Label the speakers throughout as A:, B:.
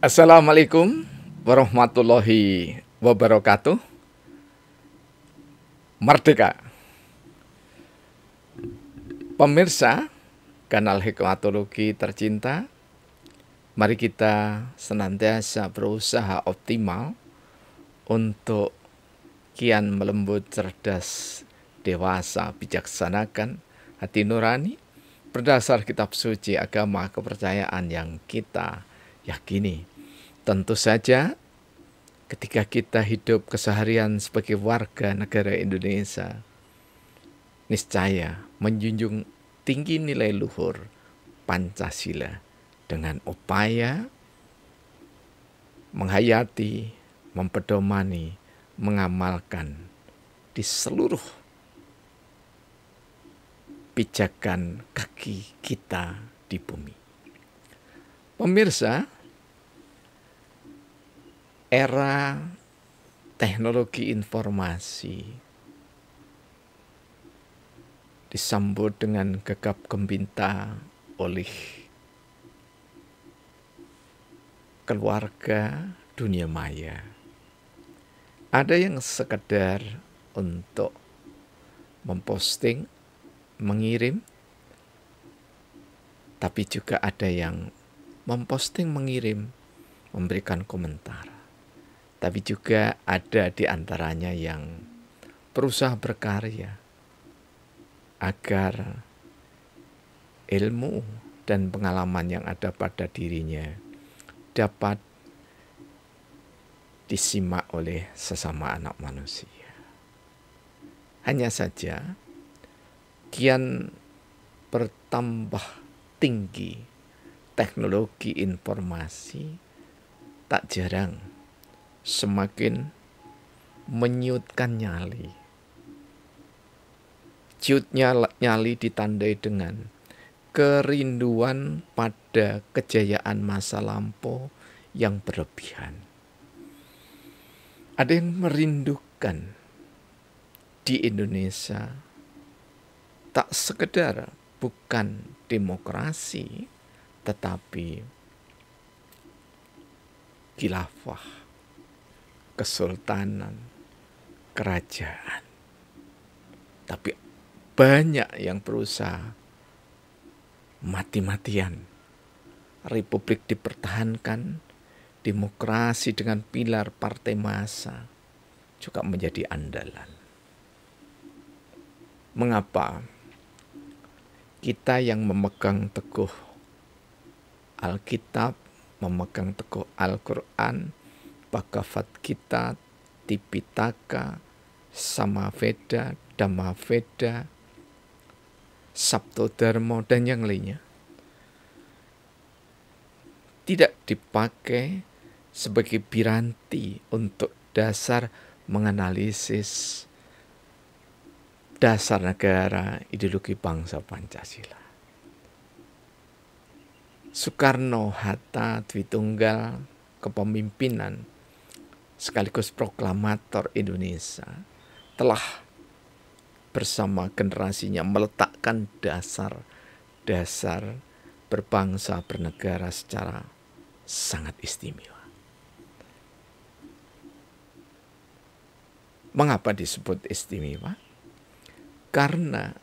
A: Assalamualaikum warahmatullahi wabarakatuh. Merdeka. Pemirsa kanal Hikmatologi tercinta, mari kita senantiasa berusaha optimal untuk kian melembut, cerdas, dewasa, bijaksanakan hati nurani berdasar kitab suci agama kepercayaan yang kita yakini. Tentu saja ketika kita hidup keseharian sebagai warga negara Indonesia, niscaya menjunjung tinggi nilai luhur Pancasila dengan upaya menghayati, mempedomani, mengamalkan di seluruh pijakan kaki kita di bumi. Pemirsa, era teknologi informasi disambut dengan gegap gempita oleh keluarga dunia maya. Ada yang sekedar untuk memposting, mengirim, tapi juga ada yang memposting, mengirim, memberikan komentar. Tapi juga ada di antaranya yang berusaha berkarya agar ilmu dan pengalaman yang ada pada dirinya dapat disimak oleh sesama anak manusia. Hanya saja kian bertambah tinggi teknologi informasi, tak jarang semakin menyutkan nyali. Ciutnya nyali ditandai dengan kerinduan pada kejayaan masa lampau yang berlebihan. Ada yang merindukan di Indonesia tak sekedar bukan demokrasi, tetapi khilafah, kesultanan, kerajaan. Tapi banyak yang berusaha mati-matian. Republik dipertahankan, demokrasi dengan pilar partai massa juga menjadi andalan. Mengapa kita yang memegang teguh Alkitab, memegang teguh Al-Quran, Bhagavad Gita, Tipitaka, Samaveda, Dhammaveda, Sabtodharma, dan yang lainnya tidak dipakai sebagai piranti untuk dasar menganalisis dasar negara, ideologi bangsa Pancasila. Soekarno-Hatta, Dwitunggal, kepemimpinan sekaligus proklamator Indonesia telah bersama generasinya meletakkan dasar berbangsa bernegara secara sangat istimewa. Mengapa disebut istimewa? Karena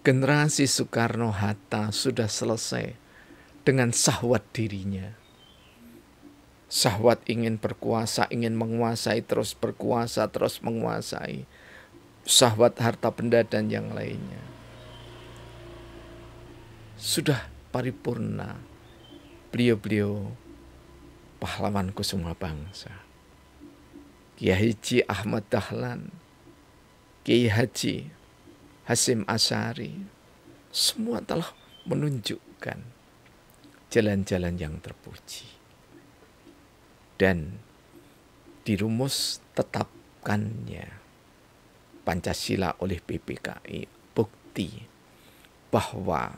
A: generasi Soekarno-Hatta sudah selesai dengan syahwat dirinya. Syahwat ingin berkuasa, ingin menguasai, terus berkuasa, terus menguasai. Syahwat harta benda dan yang lainnya. Sudah paripurna beliau-beliau pahlawan kusuma bangsa. Kiai Haji Ahmad Dahlan, Kiai Haji Hasyim Asy'ari, semua telah menunjukkan jalan-jalan yang terpuji. Dan dirumus tetapkannya Pancasila oleh PPKI bukti bahwa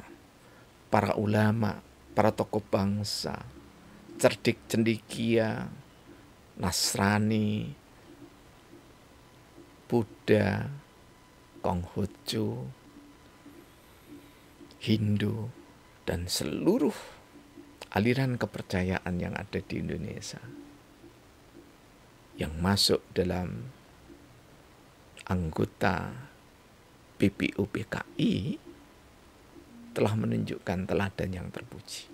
A: para ulama, para tokoh bangsa, cerdik cendekia, Nasrani, Buddha, Konghucu, Hindu, dan seluruh aliran kepercayaan yang ada di Indonesia yang masuk dalam anggota PPUPKI telah menunjukkan teladan yang terpuji.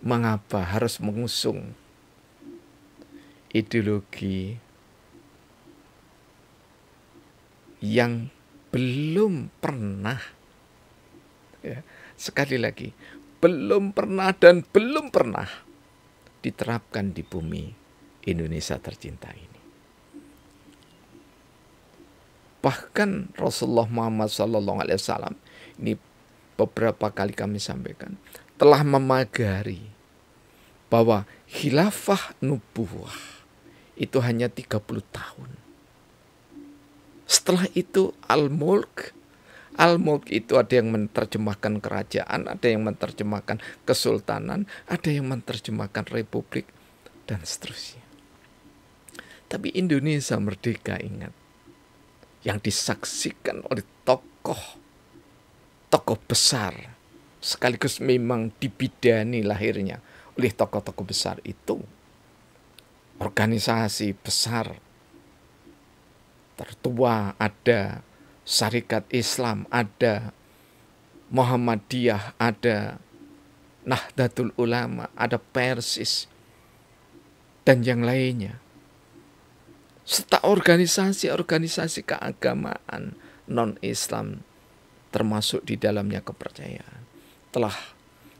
A: Mengapa harus mengusung ideologi yang belum pernah, ya, sekali lagi, belum pernah dan belum pernah diterapkan di bumi Indonesia tercinta ini. Bahkan Rasulullah Muhammad SAW, ini beberapa kali kami sampaikan, telah memagari bahwa khilafah nubuwah itu hanya 30 tahun. Setelah itu al-mulk. Al-mulk itu ada yang menerjemahkan kerajaan, ada yang menerjemahkan kesultanan, ada yang menerjemahkan republik, dan seterusnya. Tapi Indonesia merdeka, ingat, yang disaksikan oleh tokoh besar, sekaligus memang dibidani lahirnya oleh tokoh-tokoh besar itu, organisasi besar tertua, ada Syarikat Islam, ada Muhammadiyah, ada Nahdlatul Ulama, ada Persis, dan yang lainnya, serta organisasi-organisasi keagamaan non-Islam termasuk di dalamnya kepercayaan, telah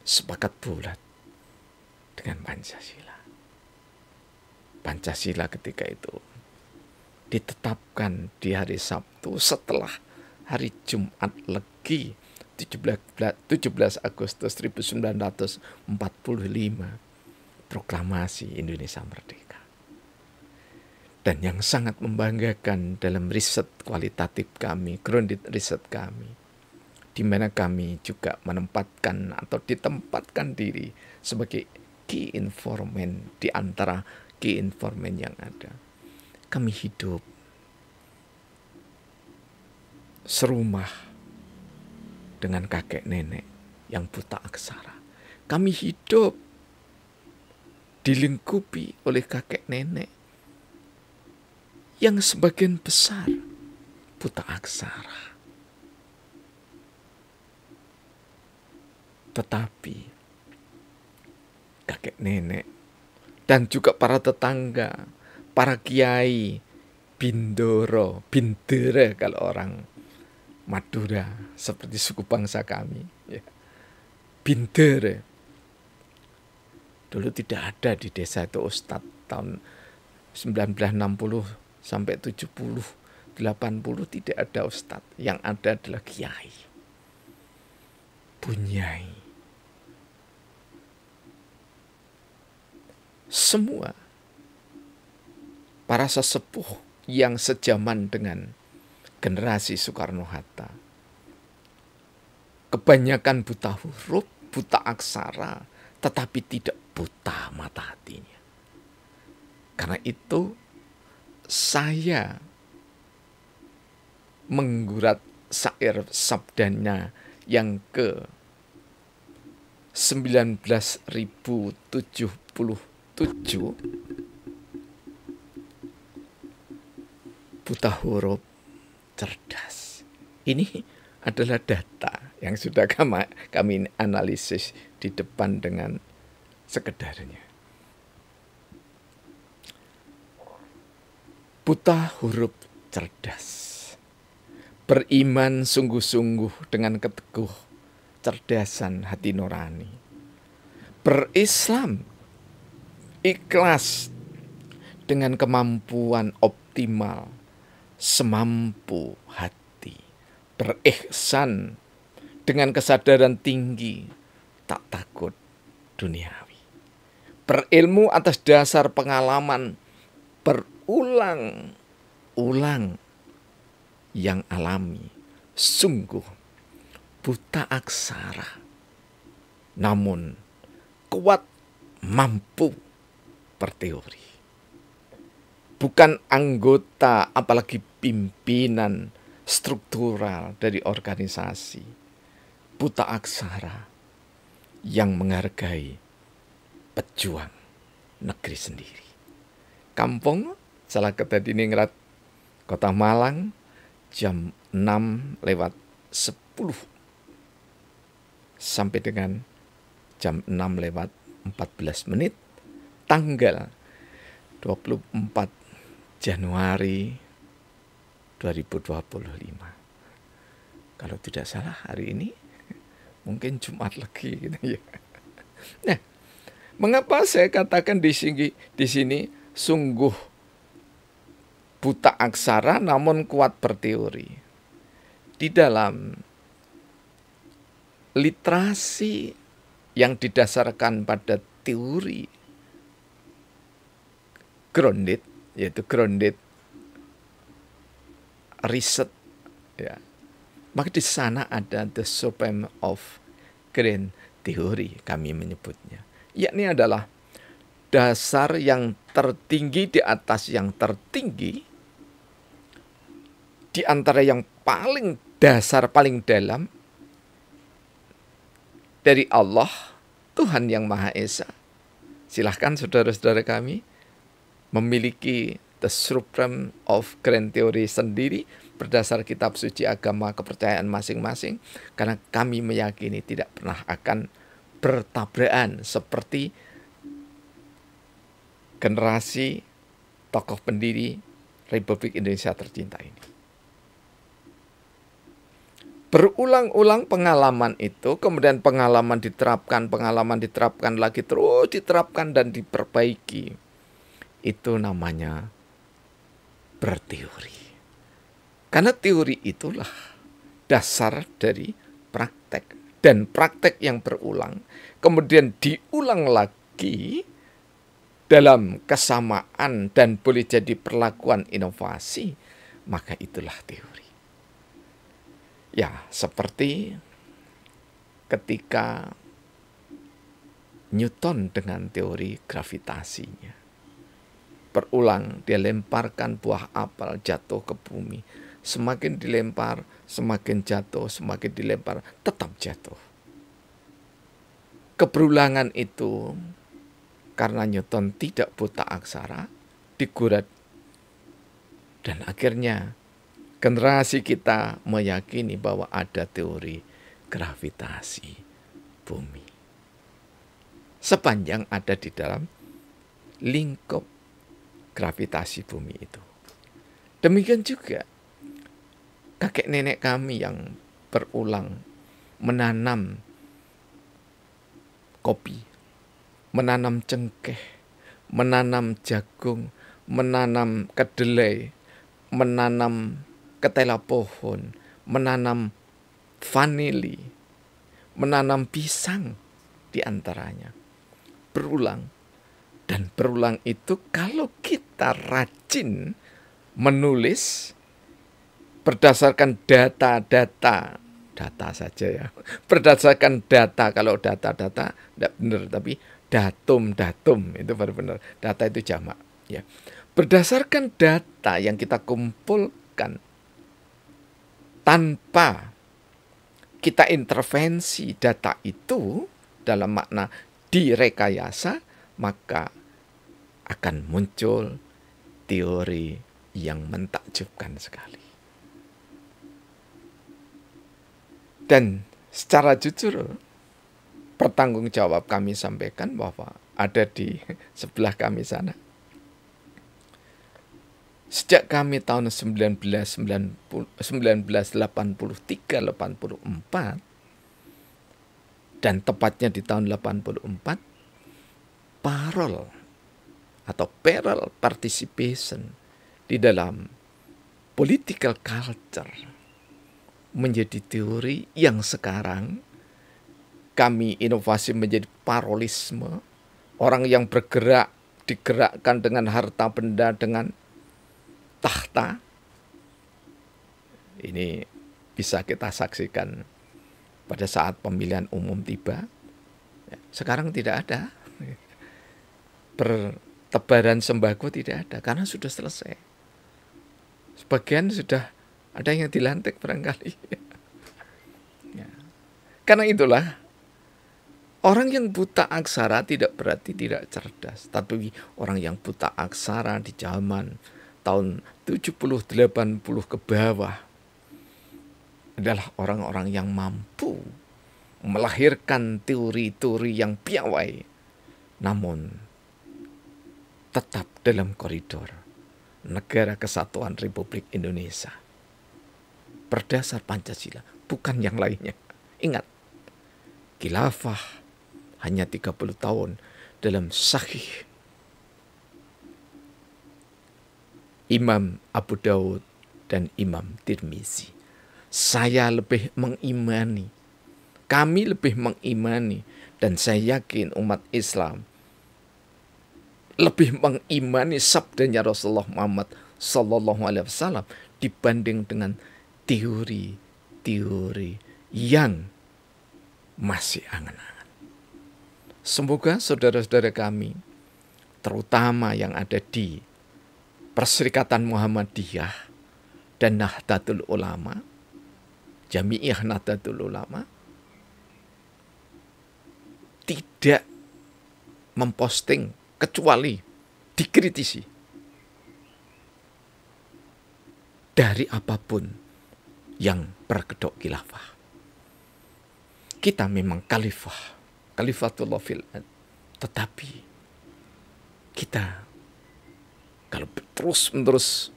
A: sepakat bulat dengan Pancasila. Pancasila ketika itu ditetapkan di hari Sabtu setelah hari Jumat Legi 17 Agustus 1945, proklamasi Indonesia Merdeka. Dan yang sangat membanggakan dalam riset kualitatif kami, grounded riset kami, di mana kami juga menempatkan atau ditempatkan diri sebagai key informant di antara key informant yang ada. Kami hidup serumah dengan kakek nenek yang buta aksara. Kami hidup dilingkupi oleh kakek nenek yang sebagian besar buta aksara. Tetapi kakek nenek dan juga para tetangga, para kiai, bindoro, bindere kalau orang Madura seperti suku bangsa kami, ya. Bindere. Dulu tidak ada di desa itu ustadz. Tahun 1960 sampai 70, 80 tidak ada ustadz. Yang ada adalah kiai, bunyai. Semua para sesepuh yang sejaman dengan generasi Soekarno-Hatta. Kebanyakan buta huruf, buta aksara, tetapi tidak buta mata hatinya. Karena itu saya menggurat syair sabdanya yang ke 19.077, buta huruf cerdas. Ini adalah data yang sudah kami analisis di depan dengan sekedarnya. Buta huruf cerdas, beriman sungguh-sungguh dengan keteguh cerdasan hati nurani, berislam ikhlas dengan kemampuan optimal semampu hati, berihsan dengan kesadaran tinggi, tak takut duniawi, berilmu atas dasar pengalaman berulang-ulang yang alami, sungguh buta aksara, namun kuat mampu berteori. Bukan anggota apalagi pimpinan struktural dari organisasi. Buta aksara, yang menghargai pejuang negeri sendiri. Kampung salah Ketadiningrat, Kota Malang, jam 6:10 sampai dengan jam 6:14, tanggal 24 Januari 2025. Kalau tidak salah hari ini mungkin Jumat lagi gitu ya. Nah, mengapa saya katakan di sini sungguh buta aksara namun kuat berteori. Di dalam literasi yang didasarkan pada teori grounded, yaitu grounded riset, ya, maka di sana ada the supreme of grand theory, kami menyebutnya, yakni adalah dasar yang tertinggi di atas yang tertinggi, di antara yang paling dasar, paling dalam dari Allah, Tuhan yang Maha Esa. Silahkan saudara-saudara kami memiliki the supreme of grand theory sendiri berdasar kitab suci agama kepercayaan masing-masing, karena kami meyakini tidak pernah akan bertabrakan seperti generasi tokoh pendiri Republik Indonesia tercinta ini. Berulang-ulang pengalaman itu, kemudian pengalaman diterapkan lagi, terus diterapkan dan diperbaiki. Itu namanya berteori. Karena teori itulah dasar dari praktek. Dan praktek yang berulang, kemudian diulang lagi dalam kesamaan dan boleh jadi perlakuan inovasi, maka itulah teori. Ya, seperti ketika Newton dengan teori gravitasinya. Berulang, dia lemparkan buah apel jatuh ke bumi. Semakin dilempar, semakin jatuh, semakin dilempar, tetap jatuh. Keberulangan itu, karena Newton tidak buta aksara, digurat. Dan akhirnya generasi kita meyakini bahwa ada teori gravitasi bumi. Sepanjang ada di dalam lingkup gravitasi bumi itu. Demikian juga kakek nenek kami yang berulang menanam kopi, menanam cengkeh, menanam jagung, menanam kedelai, menanam ketela pohon, menanam vanili, menanam pisang di antaranya. Berulang. Dan berulang itu kalau kita rajin menulis berdasarkan data saja ya. Berdasarkan data, kalau data tidak benar, tapi datum itu baru benar. Data itu jamak ya. Berdasarkan data yang kita kumpulkan tanpa kita intervensi data itu dalam makna direkayasa, maka akan muncul teori yang mentakjubkan sekali. Dan secara jujur, bertanggung jawab kami sampaikan bahwa ada di sebelah kami sana. Sejak kami tahun 1983-84, dan tepatnya di tahun 84, parol atau parallel participation di dalam political culture menjadi teori yang sekarang kami inovasi menjadi parolisme. Orang yang bergerak digerakkan dengan harta benda, dengan tahta. Ini bisa kita saksikan pada saat pemilihan umum tiba. Sekarang tidak ada. Bertebaran sembako tidak ada karena sudah selesai. Sebagian sudah ada yang dilantik barangkali. Ya. Karena itulah Orang yang buta aksara tidak berarti tidak cerdas, tapi orang yang buta aksara di zaman tahun 70-80 ke bawah adalah orang-orang yang mampu melahirkan teori-teori yang piawai, namun tetap dalam koridor Negara Kesatuan Republik Indonesia berdasar Pancasila, bukan yang lainnya. Ingat, khilafah hanya 30 tahun dalam Sahih Imam Abu Daud dan Imam Tirmizi. Saya lebih mengimani, kami lebih mengimani, dan saya yakin umat Islam lebih mengimani sabdanya Rasulullah Muhammad Sallallahu Alaihi Wasallam dibanding dengan teori-teori yang masih angan-angan. Semoga saudara-saudara kami, terutama yang ada di Perserikatan Muhammadiyah dan Nahdlatul Ulama, Jami'iyah Nahdlatul Ulama, tidak memposting kecuali dikritisi dari apapun yang berkedok khilafah. Kita memang Khalifatullah fil ard, tetapi kita kalau terus-menerus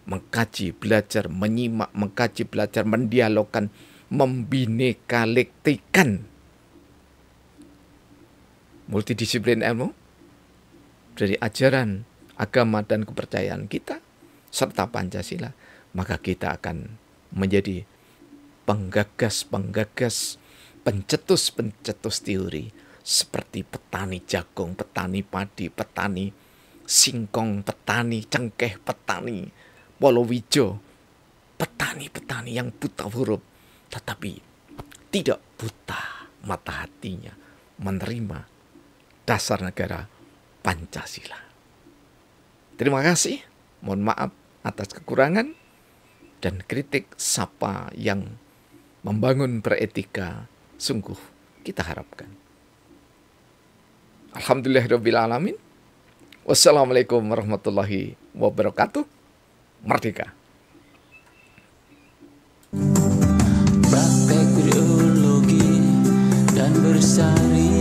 A: mengkaji, belajar, menyimak, mengkaji, belajar, mendialogkan, membineka-lektikan multidisiplin ilmu dari ajaran agama dan kepercayaan kita serta Pancasila, maka kita akan menjadi penggagas-penggagas, pencetus-pencetus teori seperti petani jagung, petani padi, petani singkong, petani cengkeh, petani polowijo, petani-petani yang buta huruf tetapi tidak buta mata hatinya menerima dasar negara Pancasila. Terima kasih, mohon maaf atas kekurangan dan kritik sapa yang membangun beretika sungguh kita harapkan. Alhamdulillahirabbil alamin. Wassalamualaikum warahmatullahi wabarakatuh. Merdeka.
B: Praktek biologi dan bersari